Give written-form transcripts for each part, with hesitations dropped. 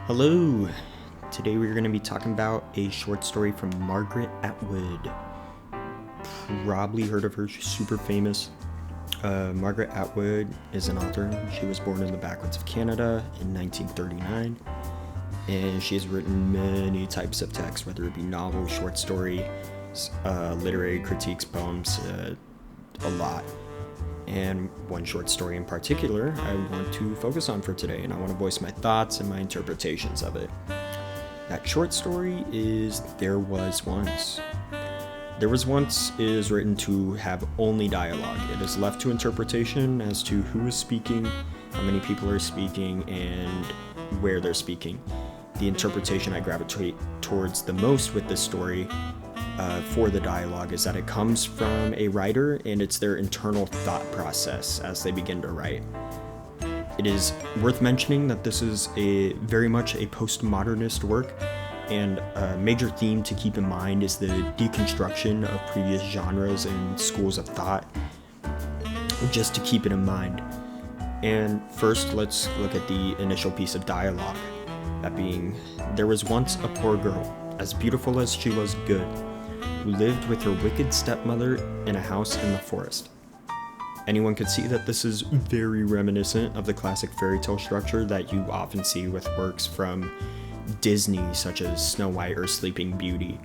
Hello! Today we're going to be talking about a short story from Margaret Atwood. Probably heard of her, she's super famous. Margaret Atwood is an author. She was born in the backwoods of Canada in 1939, and she has written many types of text, whether it be novel, short story, literary critiques, poems, a lot. And one short story in particular I want to focus on for today, and I want to voice my thoughts and my interpretations of it. That short story is There Was Once. There Was Once is written to have only dialogue. It is left to interpretation as to who is speaking, how many people are speaking, and where they're speaking. The interpretation I gravitate towards the most with this story for the dialogue is that it comes from a writer, and it's their internal thought process as they begin to write. It is worth mentioning that this is very much a postmodernist work, and a major theme to keep in mind is the deconstruction of previous genres and schools of thought, just to keep it in mind. And first, let's look at the initial piece of dialogue, that being, there was once a poor girl, as beautiful as she was good, who lived with her wicked stepmother in a house in the forest. Anyone could see that this is very reminiscent of the classic fairy tale structure that you often see with works from Disney, such as Snow White or Sleeping Beauty.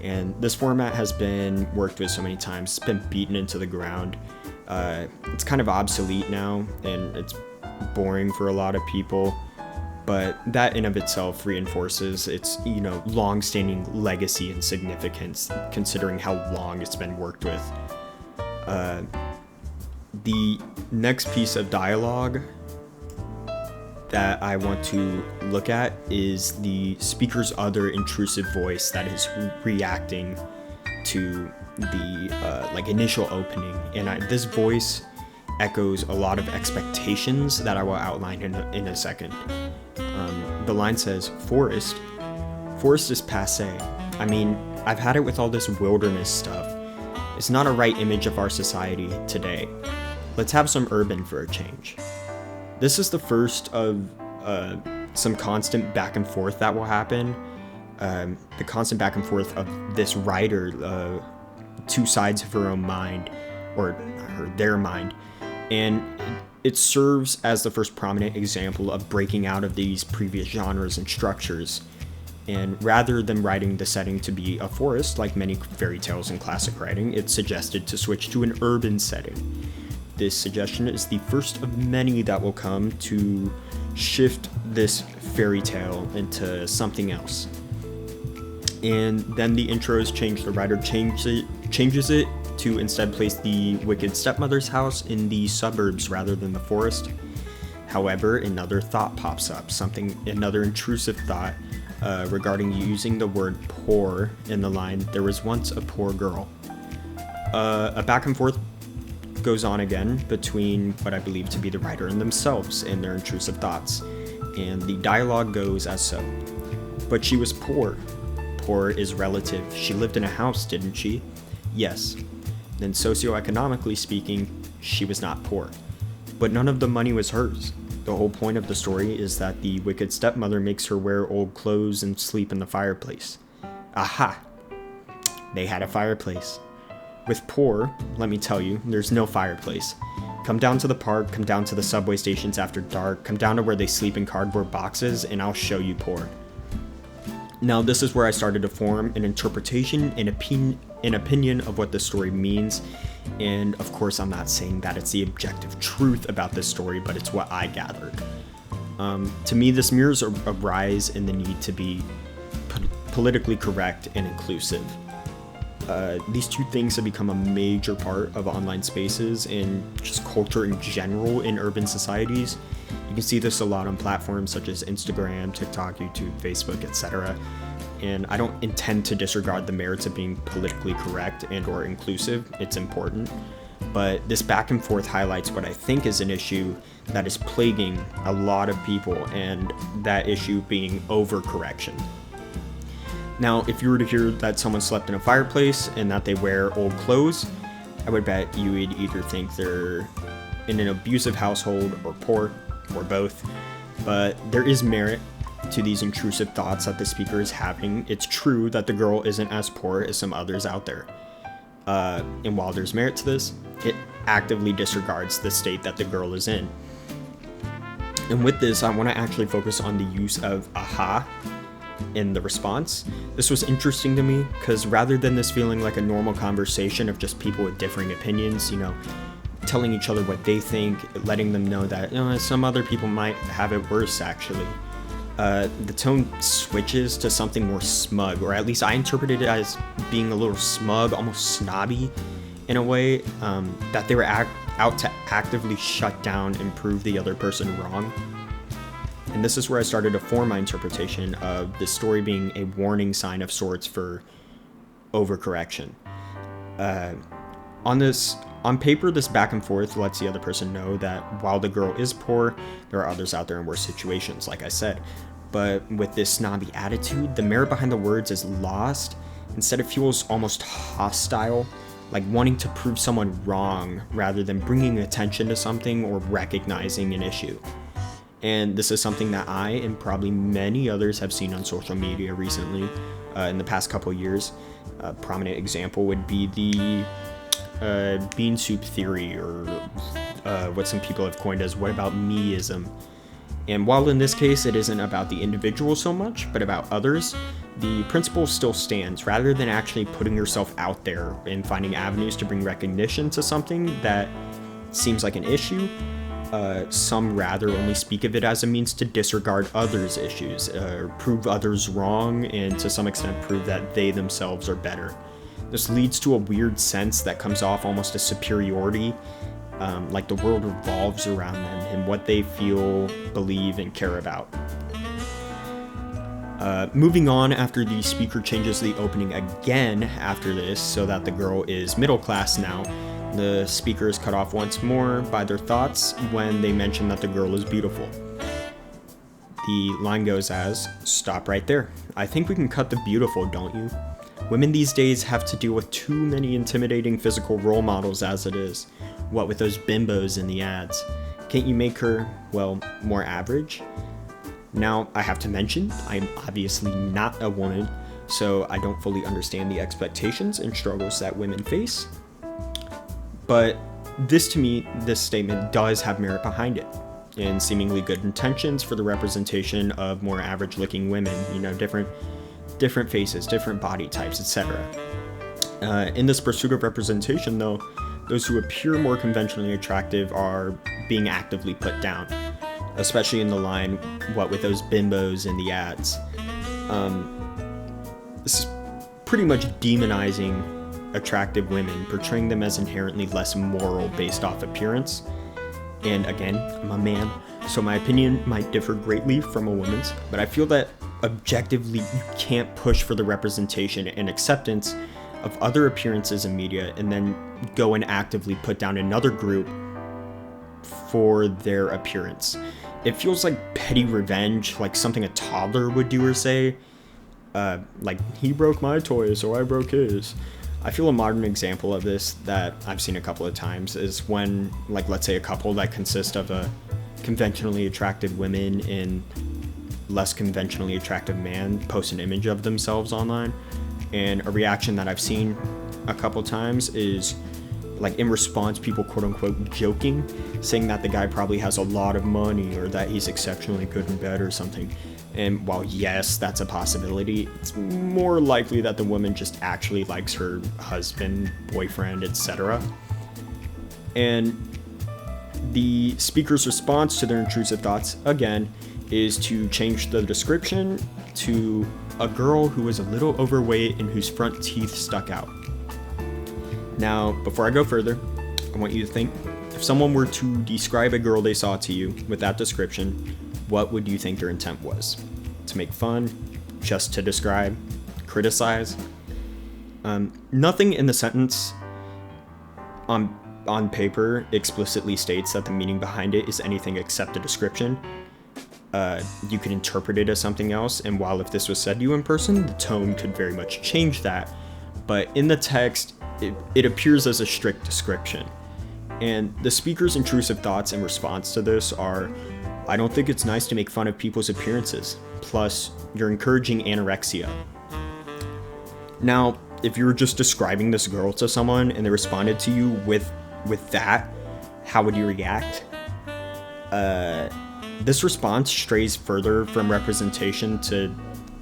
And this format has been worked with so many times, it's been beaten into the ground. It's kind of obsolete now, and it's boring for a lot of people. But that in of itself reinforces its, long-standing legacy and significance, considering how long it's been worked with. The next piece of dialogue that I want to look at is the speaker's other intrusive voice that is reacting to the initial opening, and this voice echoes a lot of expectations that I will outline in a second. The line says, Forest is passé. I mean, I've had it with all this wilderness stuff. It's not a right image of our society today. Let's have some urban for a change. This is the first of some constant back and forth that will happen. The constant back and forth of this writer, two sides of her own mind, or their mind. And it serves as the first prominent example of breaking out of these previous genres and structures. And rather than writing the setting to be a forest, like many fairy tales and classic writing, it's suggested to switch to an urban setting. This suggestion is the first of many that will come to shift this fairy tale into something else. And then the intro is changed. The writer changes it to instead place the wicked stepmother's house in the suburbs rather than the forest. However, another thought pops up, another intrusive thought regarding using the word poor in the line, there was once a poor girl. A back and forth goes on again between what I believe to be the writer and themselves and their intrusive thoughts, and the dialogue goes as so. But she was poor. Poor is relative. She lived in a house, didn't she? Yes. Then socioeconomically speaking, she was not poor. But none of the money was hers. The whole point of the story is that the wicked stepmother makes her wear old clothes and sleep in the fireplace. Aha! They had a fireplace. With poor, let me tell you, there's no fireplace. Come down to the park, come down to the subway stations after dark, come down to where they sleep in cardboard boxes, and I'll show you poor. Now, this is where I started to form an interpretation and opinion of what this story means. And of course, I'm not saying that it's the objective truth about this story, but it's what I gathered. To me, this mirrors a rise in the need to be politically correct and inclusive. These two things have become a major part of online spaces and just culture in general in urban societies. You can see this a lot on platforms such as Instagram, TikTok, YouTube, Facebook, etc. And I don't intend to disregard the merits of being politically correct and or inclusive. It's important. But this back and forth highlights what I think is an issue that is plaguing a lot of people, and that issue being overcorrection. Now, if you were to hear that someone slept in a fireplace and that they wear old clothes, I would bet you would either think they're in an abusive household or poor, or both. But there is merit to these intrusive thoughts that the speaker is having, it's true that the girl isn't as poor as some others out there. And while there's merit to this, it actively disregards the state that the girl is in. And with this, I want to actually focus on the use of aha in the response. This was interesting to me because rather than this feeling like a normal conversation of just people with differing opinions, telling each other what they think, letting them know that some other people might have it worse actually. The tone switches to something more smug, or at least I interpreted it as being a little smug, almost snobby in a way, that they were out to actively shut down and prove the other person wrong. And this is where I started to form my interpretation of this story being a warning sign of sorts for overcorrection. On paper, this back and forth lets the other person know that while the girl is poor, there are others out there in worse situations, like I said. But with this snobby attitude, the merit behind the words is lost. Instead, it feels almost hostile, like wanting to prove someone wrong rather than bringing attention to something or recognizing an issue. And this is something that I and probably many others have seen on social media recently, in the past couple years. A prominent example would be the bean soup theory, or what some people have coined as "what about meism." And while in this case it isn't about the individual so much, but about others, the principle still stands. Rather than actually putting yourself out there and finding avenues to bring recognition to something that seems like an issue, some rather only speak of it as a means to disregard others' issues, prove others wrong, and to some extent prove that they themselves are better. This leads to a weird sense that comes off almost as superiority, like the world revolves around them and what they feel, believe, and care about. Moving on, after the speaker changes the opening again after this so that the girl is middle class now, the speaker is cut off once more by their thoughts when they mention that the girl is beautiful. The line goes as, "Stop right there. I think we can cut the beautiful, don't you? Women these days have to deal with too many intimidating physical role models as it is. What with those bimbos in the ads? Can't you make her, well, more average?" Now, I have to mention, I'm obviously not a woman, so I don't fully understand the expectations and struggles that women face. But this statement does have merit behind it, and seemingly good intentions for the representation of more average-looking women, different faces, different body types, etc. In this pursuit of representation, though, those who appear more conventionally attractive are being actively put down, especially in the line, "what with those bimbos in the ads." This is pretty much demonizing attractive women, portraying them as inherently less moral based off appearance. And again, I'm a man, so my opinion might differ greatly from a woman's, but I feel that objectively you can't push for the representation and acceptance of other appearances in media and then go and actively put down another group for their appearance. It feels like petty revenge, like something a toddler would do or say. Like, he broke my toy, so I broke his. I feel a modern example of this that I've seen a couple of times is when, like, let's say a couple that consist of a conventionally attractive woman and less conventionally attractive man post an image of themselves online, and a reaction that I've seen a couple times is, like, in response, people quote unquote joking, saying that the guy probably has a lot of money or that he's exceptionally good in bed or something. And while yes, that's a possibility, it's more likely that the woman just actually likes her husband, boyfriend, etc. And the speaker's response to their intrusive thoughts, again, is to change the description to a girl who is a little overweight and whose front teeth stuck out. Now, before I go further, I want you to think, if someone were to describe a girl they saw to you with that description, what would you think their intent was? To make fun? Just to describe? Criticize? Nothing in the sentence on paper explicitly states that the meaning behind it is anything except a description. You could interpret it as something else, and while if this was said to you in person, the tone could very much change that. But in the text, it appears as a strict description. And the speaker's intrusive thoughts in response to this are, I don't think it's nice to make fun of people's appearances. Plus, you're encouraging anorexia. Now, if you were just describing this girl to someone and they responded to you with that, how would you react? This response strays further from representation to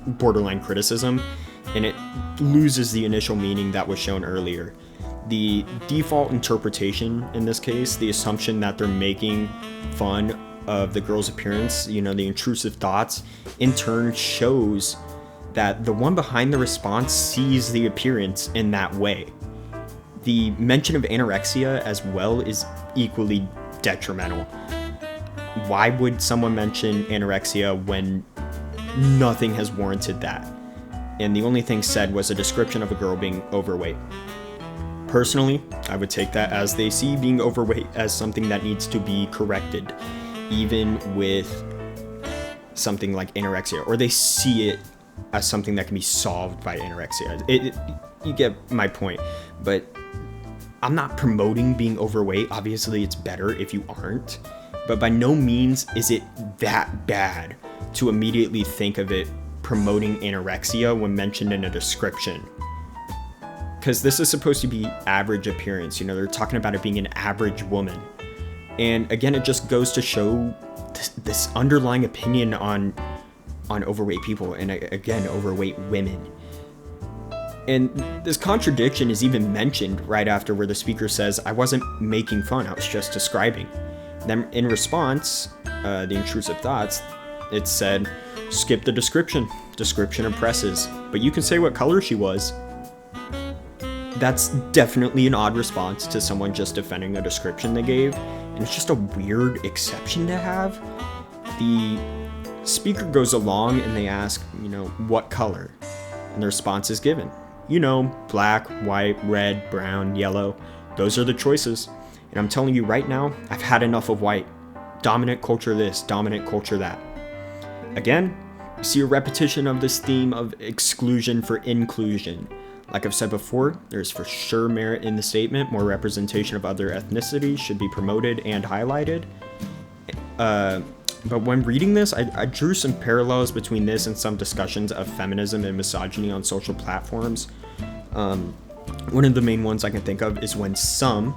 borderline criticism, and it loses the initial meaning that was shown earlier. The default interpretation in this case, the assumption that they're making fun of the girl's appearance, the intrusive thoughts, in turn shows that the one behind the response sees the appearance in that way. The mention of anorexia as well is equally detrimental. Why would someone mention anorexia when nothing has warranted that? And the only thing said was a description of a girl being overweight. Personally, I would take that as they see being overweight as something that needs to be corrected, even with something like anorexia, or they see it as something that can be solved by anorexia. You get my point, but I'm not promoting being overweight. Obviously, it's better if you aren't, but by no means is it that bad to immediately think of it promoting anorexia when mentioned in a description. Because this is supposed to be average appearance, they're talking about it being an average woman. And again, it just goes to show this underlying opinion on overweight people, and again, overweight women. And this contradiction is even mentioned right after, where the speaker says, I wasn't making fun, I was just describing. Then in response, the intrusive thoughts, it said, skip the description impresses, but you can say what color she was. That's definitely an odd response to someone just defending a description they gave, and it's just a weird exception to have. The speaker goes along and they ask, what color? And the response is given. Black, white, red, brown, yellow. Those are the choices. And I'm telling you right now, I've had enough of white. Dominant culture this, dominant culture that. Again, you see a repetition of this theme of exclusion for inclusion. Like I've said before, there's for sure merit in the statement. More representation of other ethnicities should be promoted and highlighted. But when reading this, I drew some parallels between this and some discussions of feminism and misogyny on social platforms. One of the main ones I can think of is when some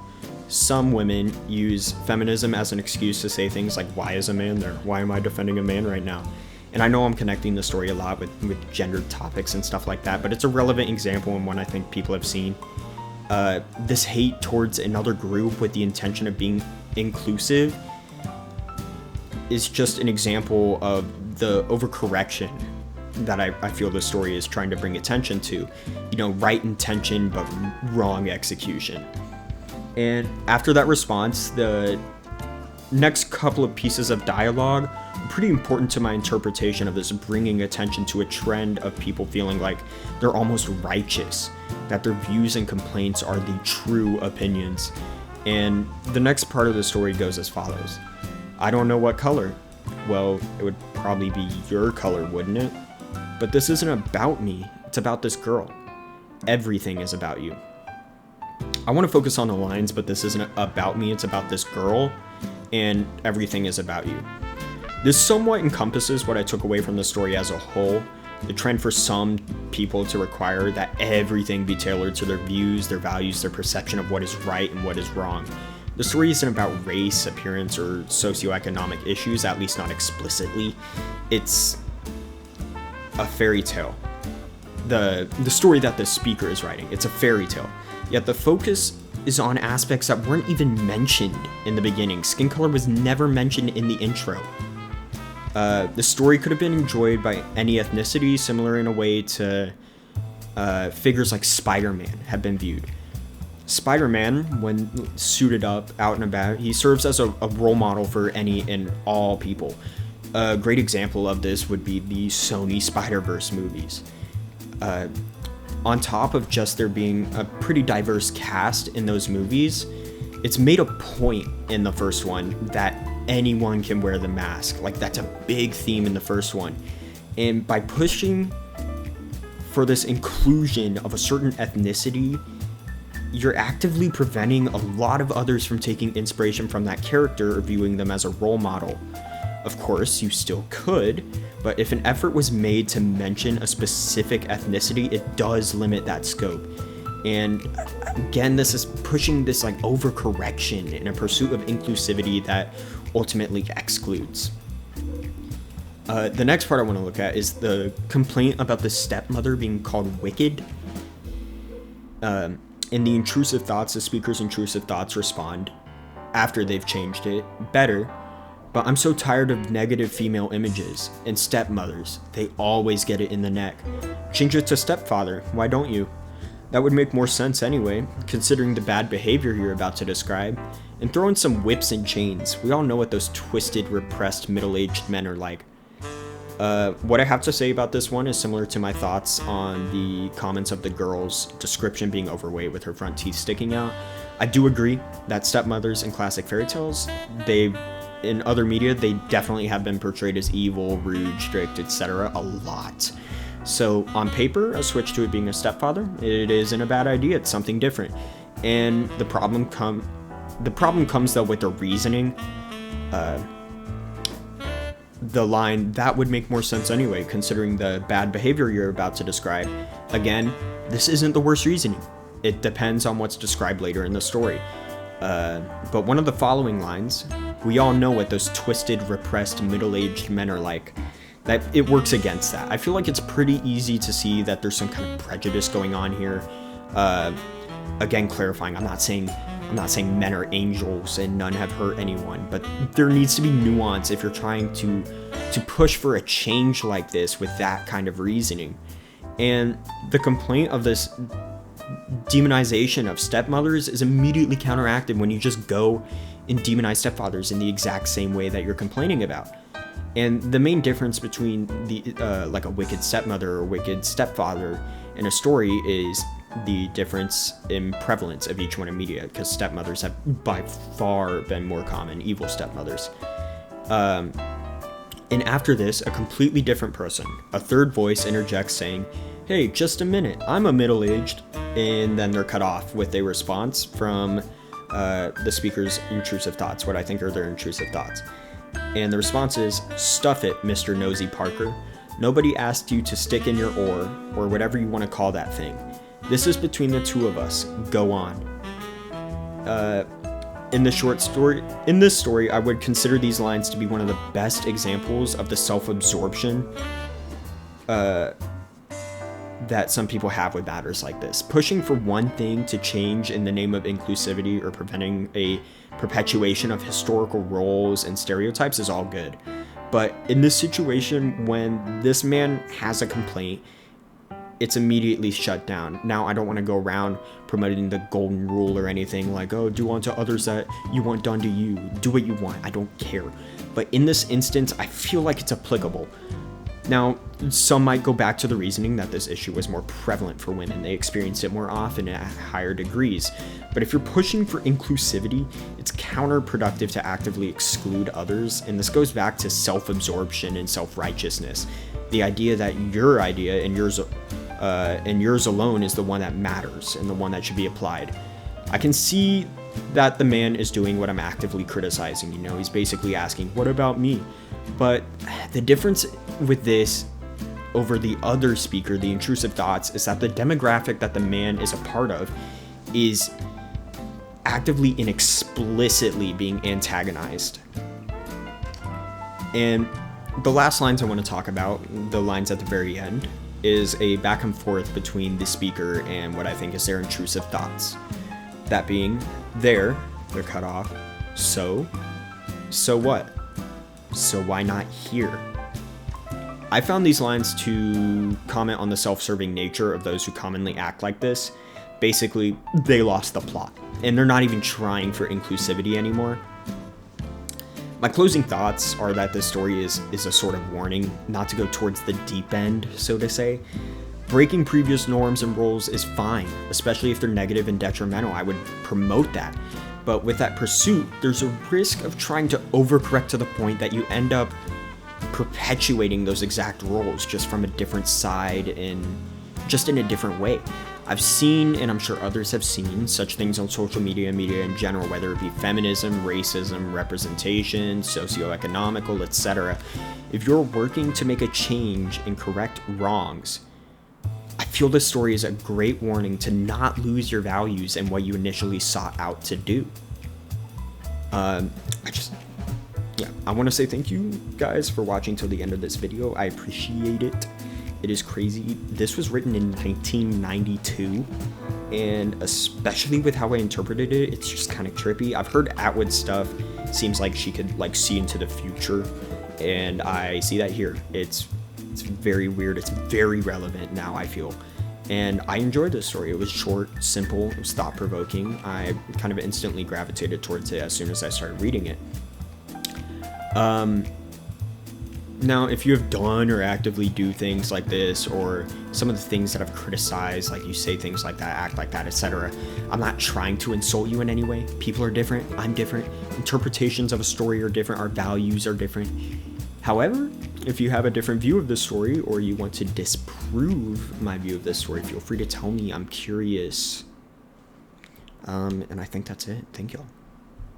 women use feminism as an excuse to say things like, why is a man there? Why am I defending a man right now? And I know I'm connecting the story a lot with gendered topics and stuff like that, but it's a relevant example and one I think people have seen. This hate towards another group with the intention of being inclusive is just an example of the overcorrection that I feel the story is trying to bring attention to. Right intention, but wrong execution. And after that response, the next couple of pieces of dialogue are pretty important to my interpretation of this, bringing attention to a trend of people feeling like they're almost righteous, that their views and complaints are the true opinions. And the next part of the story goes as follows. I don't know what color. Well, it would probably be your color, wouldn't it? But this isn't about me. It's about this girl. Everything is about you. I want to focus on the lines, but this isn't about me. It's about this girl, and everything is about you. This somewhat encompasses what I took away from the story as a whole. The trend for some people to require that everything be tailored to their views, their values, their perception of what is right and what is wrong. The story isn't about race, appearance, or socioeconomic issues, at least not explicitly. It's a fairy tale. The story that the speaker is writing, it's a fairy tale. Yet the focus is on aspects that weren't even mentioned in the beginning. Skin color was never mentioned in the intro. The story could have been enjoyed by any ethnicity, similar in a way to figures like Spider-Man have been viewed. Spider-Man, when suited up, out and about, he serves as a role model for any and all people. A great example of this would be the Sony Spider-Verse movies. On top of just there being a pretty diverse cast in those movies, it's made a point in the first one that anyone can wear the mask. Like, that's a big theme in the first one. And by pushing for this inclusion of a certain ethnicity, you're actively preventing a lot of others from taking inspiration from that character or viewing them as a role model. Of course, you still could, but if an effort was made to mention a specific ethnicity, it does limit that scope. And again, this is pushing this like overcorrection in a pursuit of inclusivity that ultimately excludes. The next part I want to look at is the complaint about the stepmother being called wicked. In the intrusive thoughts, the speaker's intrusive thoughts respond after they've changed it better. But I'm so tired of negative female images and stepmothers. They always get it in the neck. Change it to stepfather. Why don't you? That would make more sense anyway, considering the bad behavior you're about to describe. And throw in some whips and chains. We all know what those twisted, repressed, middle-aged men are like. What I have to say about this one is similar to my thoughts on the comments of the girl's description being overweight with her front teeth sticking out. I do agree that stepmothers in classic fairy tales, in other media, they definitely have been portrayed as evil, rude, strict, etc. a lot. So on paper, a switch to it being a stepfather, it isn't a bad idea. It's something different. And the problem comes though with the reasoning. The line, that would make more sense anyway, considering the bad behavior you're about to describe. Again, this isn't the worst reasoning. It depends on what's described later in the story. But one of the following lines, we all know what those twisted, repressed, middle-aged men are like. That it works against that. I feel like it's pretty easy to see that there's some kind of prejudice going on here. Again, clarifying, I'm not saying men are angels and none have hurt anyone, but there needs to be nuance if you're trying to push for a change like this with that kind of reasoning. And the complaint of this demonization of stepmothers is immediately counteracted when you just go and demonize stepfathers in the exact same way that you're complaining about. And the main difference between like a wicked stepmother or wicked stepfather in a story is the difference in prevalence of each one in media, because stepmothers have by far been more common, evil stepmothers. And after this, a completely different person, a third voice interjects saying, "Hey, just a minute, I'm a middle-aged," and then they're cut off with a response from the speaker's intrusive thoughts, what I think are their intrusive thoughts. And the response is, "Stuff it, Mr. Nosy Parker. Nobody asked you to stick in your oar, or whatever you want to call that thing. This is between the two of us. Go on." In this story, I would consider these lines to be one of the best examples of the self-absorption that some people have with matters like this. Pushing for one thing to change in the name of inclusivity or preventing a perpetuation of historical roles and stereotypes is all good. But in this situation, when this man has a complaint, it's immediately shut down. Now, I don't want to go around promoting the golden rule or anything like, oh, do unto others that you want done to you. Do what you want. I don't care. But in this instance, I feel like it's applicable. Now, some might go back to the reasoning that this issue was more prevalent for women. They experienced it more often at higher degrees. But if you're pushing for inclusivity, it's counterproductive to actively exclude others. And this goes back to self-absorption and self-righteousness. The idea that your idea and yours alone is the one that matters and the one that should be applied. I can see that the man is doing what I'm actively criticizing. You know, he's basically asking, what about me? But the difference with this over the other speaker, the intrusive thoughts, is that the demographic that the man is a part of is actively and explicitly being antagonized. And the last lines I want to talk about, the lines at the very end, is a back and forth between the speaker and what I think is their intrusive thoughts. That being, they're cut off. So what? So why not here? I found these lines to comment on the self-serving nature of those who commonly act like this. Basically, they lost the plot, and they're not even trying for inclusivity anymore. My closing thoughts are that this story is a sort of warning not to go towards the deep end, so to say. Breaking previous norms and roles is fine, especially if they're negative and detrimental. I would promote that. But with that pursuit, there's a risk of trying to overcorrect to the point that you end up perpetuating those exact roles just from a different side and just in a different way. I've seen, and I'm sure others have seen, such things on social media and media in general, whether it be feminism, racism, representation, socioeconomical, etc. If you're working to make a change and correct wrongs, I feel this story is a great warning to not lose your values and what you initially sought out to do. I want to say thank you guys for watching till the end of this video. I appreciate it. It is crazy. This was written in 1992, and especially with how I interpreted it, it's just kind of trippy. I've heard Atwood stuff. Seems like she could like see into the future, and I see that here. It's very weird. It's very relevant now, I feel. And I enjoyed this story. It was short, simple, it was thought-provoking. I kind of instantly gravitated towards it as soon as I started reading it. Now, if you have done or actively do things like this, or some of the things that I've criticized, like you say things like that, act like that, etc., I'm not trying to insult you in any way. People are different. I'm different. Interpretations of a story are different. Our values are different. However, if you have a different view of this story, or you want to disprove my view of this story, feel free to tell me. I'm curious. And I think that's it. Thank y'all.